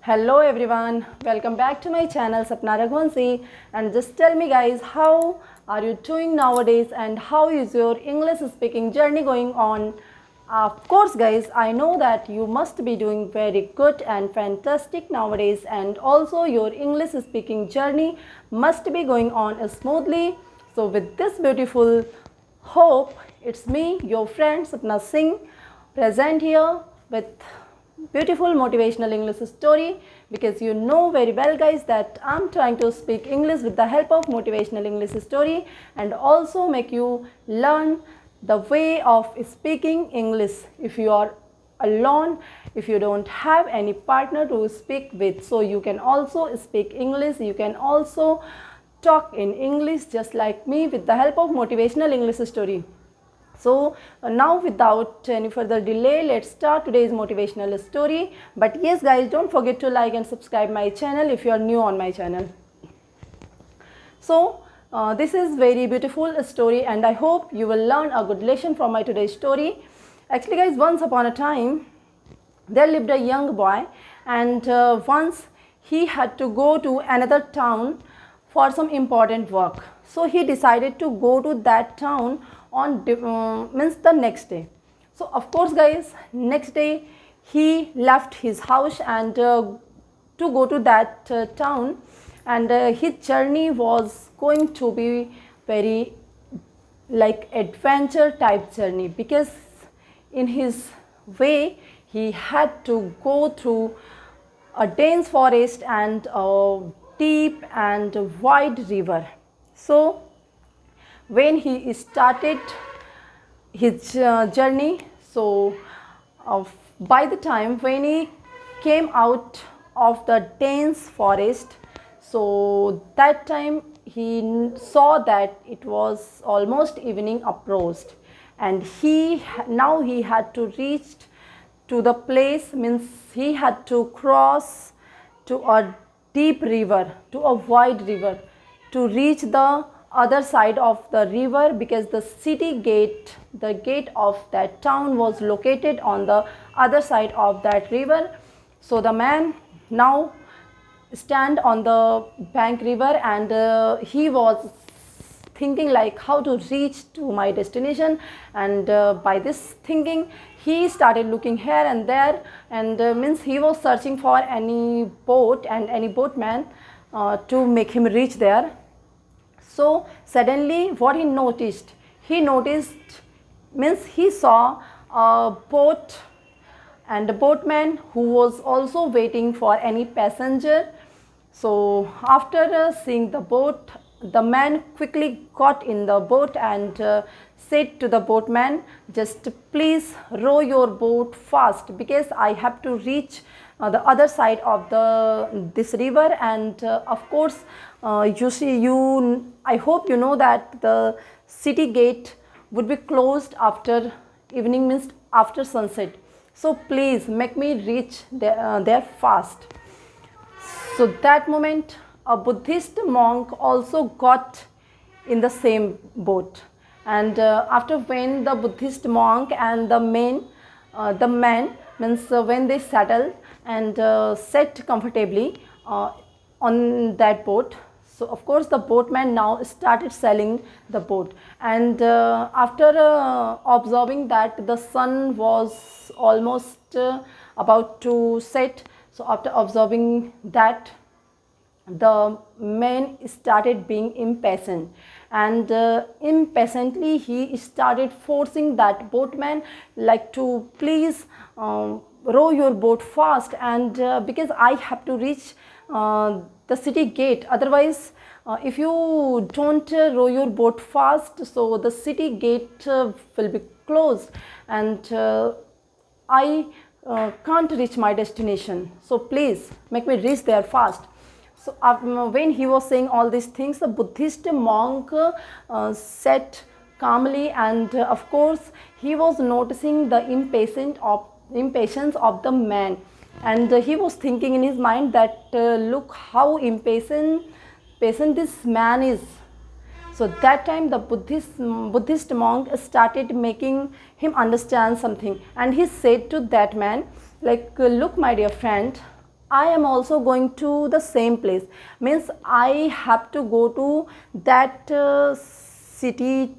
Hello everyone, welcome back to my channel Sapna Raghuvanshi, and just tell me guys, how are you doing nowadays and how is your English speaking journey going on? Of course guys, I know that you must be doing very good and fantastic nowadays, and also your English speaking journey must be going on smoothly. So with this beautiful hope, it's me, your friend Sapna Singh, present here with beautiful motivational English story, because you know very well guys that I'm trying to speak English with the help of motivational English story and also make you learn the way of speaking English. If you are alone, if you don't have any partner to speak with, so you can also speak English, you can also talk in English just like me with the help of motivational English story. So now without any further delay, let's start today's motivational story. But yes guys, don't forget to like and subscribe my channel if you are new on my channel. So this is very beautiful story and I hope you will learn a good lesson from my today's story. Actually guys, once upon a time there lived a young boy, and once he had to go to another town for some important work. So he decided to go to that town on means the next day. So of course guys, next day he left his house and to go to that town, and his journey was going to be very like adventure type journey, because in his way he had to go through a dense forest and a deep and wide river. So when he started his journey, so by the time when he came out of the dense forest, so that time he saw that it was almost evening approached, and now he had to reach to the place, means he had to cross to a deep river, to a wide river, to reach the other side of the river, because the city gate, the gate of that town was located on the other side of that river. So the man now stand on the bank river, and he was thinking like how to reach to my destination, and by this thinking he started looking here and there, and means he was searching for any boat and any boatman to make him reach there. So suddenly what he noticed means he saw a boat and a boatman who was also waiting for any passenger. So after seeing the boat, the man quickly got in the boat and said to the boatman, just please row your boat fast, because I have to reach the other side of this river, and of course I hope you know that the city gate would be closed after evening, means after sunset. So please make me reach there fast. So that moment a Buddhist monk also got in the same boat, and after when the Buddhist monk and the man means when they settled and sat comfortably on that boat, so of course the boatman now started sailing the boat, and after observing that the sun was almost about to set, so after observing that, the man started being impatient, and impatiently he started forcing that boatman like to please row your boat fast, and because I have to reach the city gate, otherwise if you don't row your boat fast, so the city gate will be closed, and I can't reach my destination, so please make me reach there fast. So when he was saying all these things, the Buddhist monk sat calmly, and of course he was noticing the impatience of the man, and he was thinking in his mind that look how impatient this man is. So that time the Buddhist monk started making him understand something, and he said to that man like, look my dear friend, I am also going to the same place, means I have to go to that city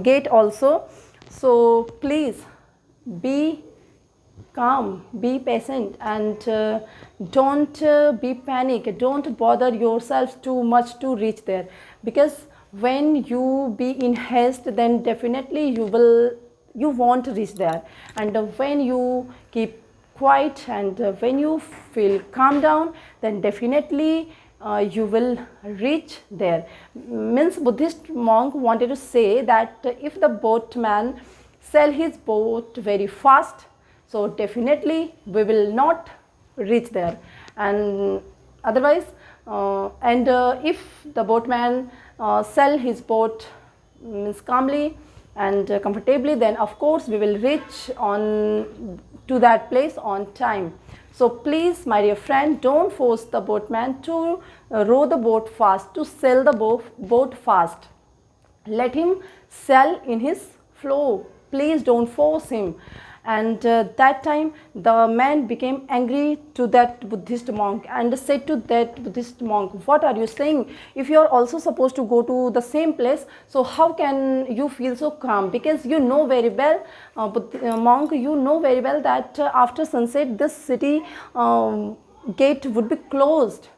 gate also. So please be calm, be patient, and don't be panic, don't bother yourself too much to reach there, because when you be in haste, then definitely you won't reach there. And when you keep quiet, and when you feel calm down, then definitely you will reach there. Means Buddhist monk wanted to say that if the boatman sail his boat very fast, so definitely we will not reach there. And otherwise, if the boatman sail his boat means calmly and comfortably, then of course we will reach on to that place on time. So please, my dear friend, don't force the boatman to row the boat fast, to sail the boat fast. Let him sail in his flow. Please don't force him. And that time the man became angry to that Buddhist monk and said to that Buddhist monk, what are you saying? If you are also supposed to go to the same place, so how can you feel so calm? Because you know very well, monk, you know very well that after sunset this city gate would be closed.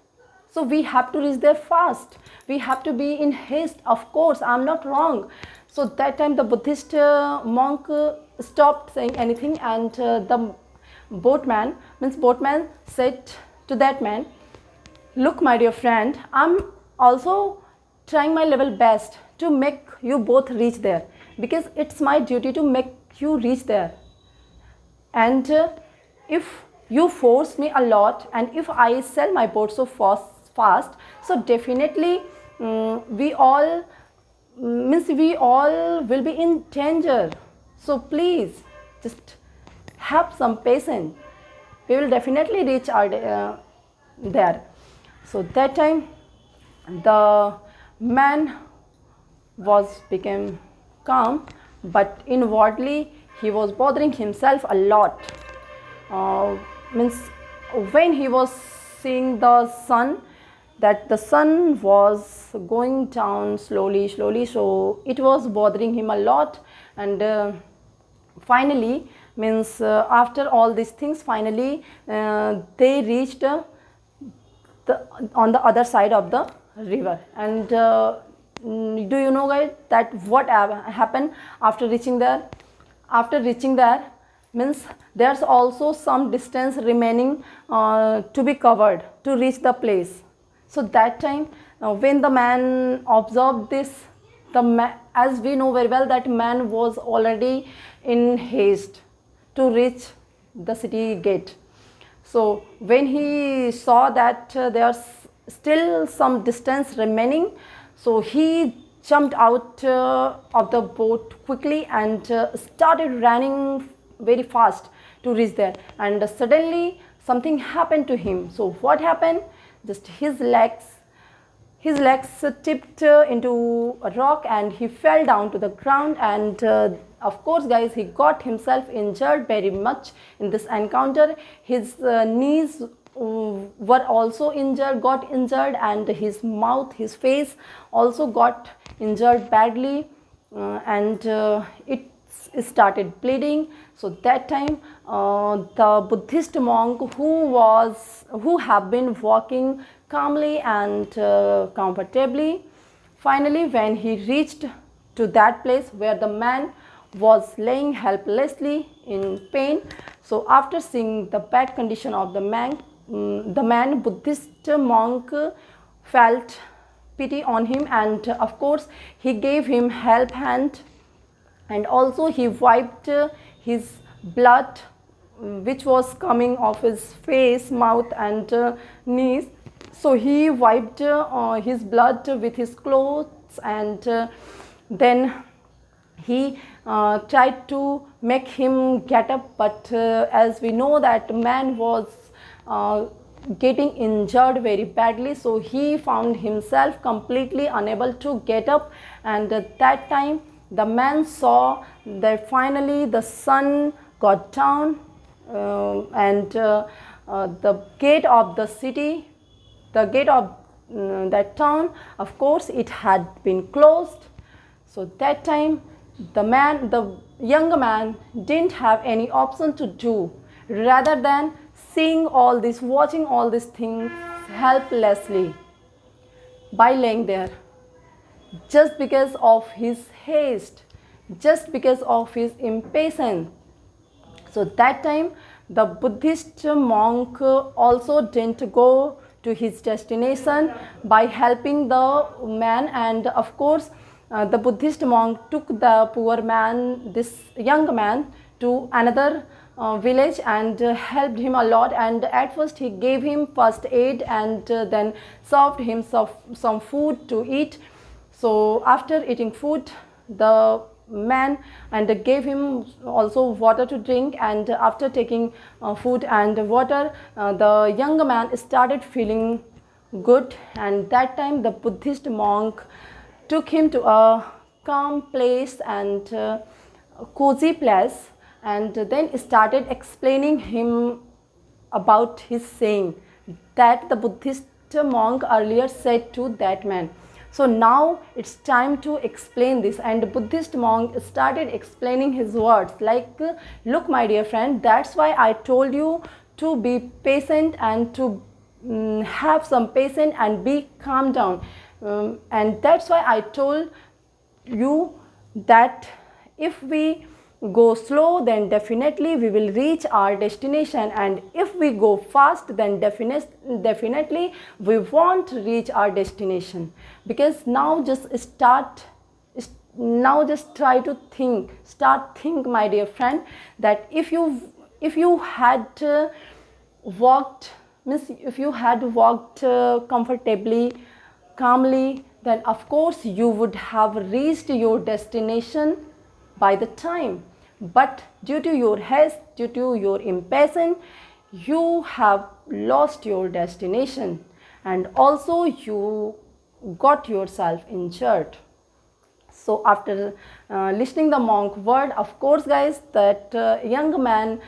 So we have to reach there fast. We have to be in haste. Of course, I am not wrong. So that time the Buddhist monk stopped saying anything, and the boatman said to that man, look, my dear friend, I'm also trying my level best to make you both reach there, because it's my duty to make you reach there. And if you force me a lot, and if I sell my boat so fast, so definitely we all will be in danger. So please just have some patience. We will definitely reach our there. So that time the man became calm, but inwardly he was bothering himself a lot. Means when he was seeing the sun, that the sun was going down slowly, so it was bothering him a lot. And finally, means after all these things, finally they reached on the other side of the river. And do you know, guys, that what happened after reaching there? After reaching there, means there's also some distance remaining to be covered to reach the place. So that time when the man observed this, as we know very well, that man was already in haste to reach the city gate. So when he saw that there's still some distance remaining, so he jumped out of the boat quickly and started running very fast to reach there. And suddenly something happened to him. So what happened? Just his legs tipped into a rock, and he fell down to the ground. And of course, guys, he got himself injured very much in this encounter. His knees were also got injured, and his mouth, his face also got injured badly, and it started bleeding. So that time the Buddhist monk who have been walking calmly and comfortably, finally when he reached to that place where the man was laying helplessly in pain, so after seeing the bad condition of the man, Buddhist monk felt pity on him, and of course he gave him help hand, and also he wiped his blood which was coming off his face, mouth and knees. So he wiped his blood with his clothes, and then he tried to make him get up, but as we know that man was getting injured very badly, so he found himself completely unable to get up. And at that time the man saw that finally the sun got down, and the gate of the city, the gate of that town, of course it had been closed. So that time the young man didn't have any option to do rather than seeing all this, watching all these things helplessly by laying there, just because of his haste, just because of his impatience. So that time the Buddhist monk also didn't go to his destination by helping the man, and of course the Buddhist monk took the poor man, this young man, to another village and helped him a lot. And at first he gave him first aid and then served him some food to eat. So after eating food, the man and gave him also water to drink, and after taking food and water, the young man started feeling good. And that time the Buddhist monk took him to a calm place and cozy place, and then started explaining him about his saying that the Buddhist monk earlier said to that man. So now it's time to explain this, and the Buddhist monk started explaining his words like, look my dear friend, that's why I told you to be patient and to have some patience and be calm down, and that's why I told you that if we go slow, then definitely we will reach our destination, and if we go fast, then definitely we won't reach our destination. Because now just try to think my dear friend, that if you had walked comfortably, calmly, then of course you would have reached your destination by the time. But due to your haste, due to your impatience, you have lost your destination, and also you got yourself injured. So after listening the monk word, of course guys, that young man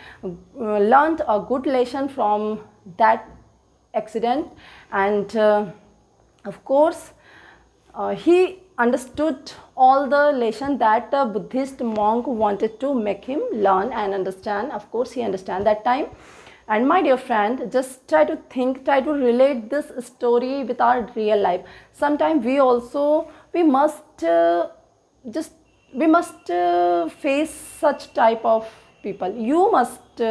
learned a good lesson from that accident, and of course he understood all the lesson that the Buddhist monk wanted to make him learn and understand. Of course he understand that time. And my dear friend, just try to relate this story with our real life. Sometimes we must face such type of people. You must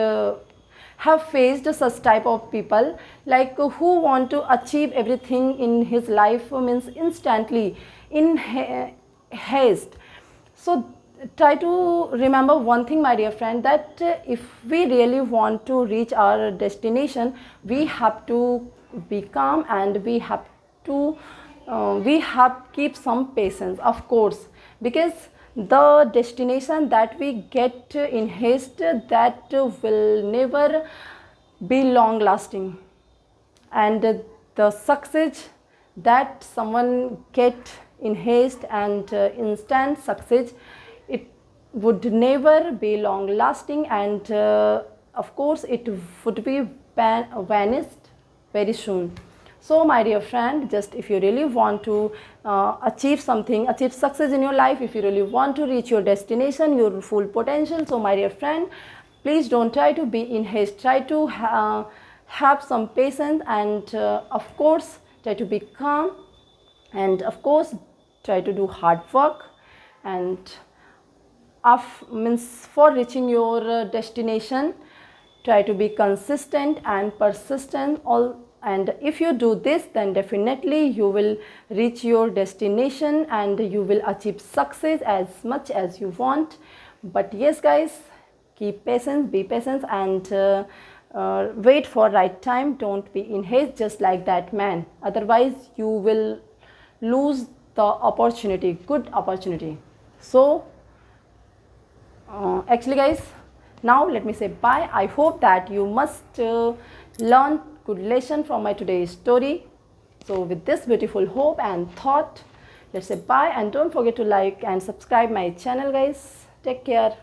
have faced such type of people, like who want to achieve everything in his life, means instantly, in haste. So try to remember one thing my dear friend, that if we really want to reach our destination, we have to be calm, and we have keep some patience, of course, because the destination that we get in haste, that will never be long lasting, and the success that someone get in haste and instant success, it would never be long lasting, and of course it would be vanished very soon. So my dear friend, just if you really want to achieve success in your life, if you really want to reach your destination, your full potential, so my dear friend, please don't try to be in haste. Try to have some patience, and of course try to be calm, and of course try to do hard work, and for reaching your destination, try to be consistent and persistent. And if you do this, then definitely you will reach your destination and you will achieve success as much as you want. But yes guys, keep patient, be patient, and wait for right time. Don't be in haste just like that man, otherwise you will lose the opportunity, good opportunity. So actually guys, now let me say bye. I hope that you must learn good lesson from my today's story. So with this beautiful hope and thought, let's say bye, and don't forget to like and subscribe my channel guys. Take care.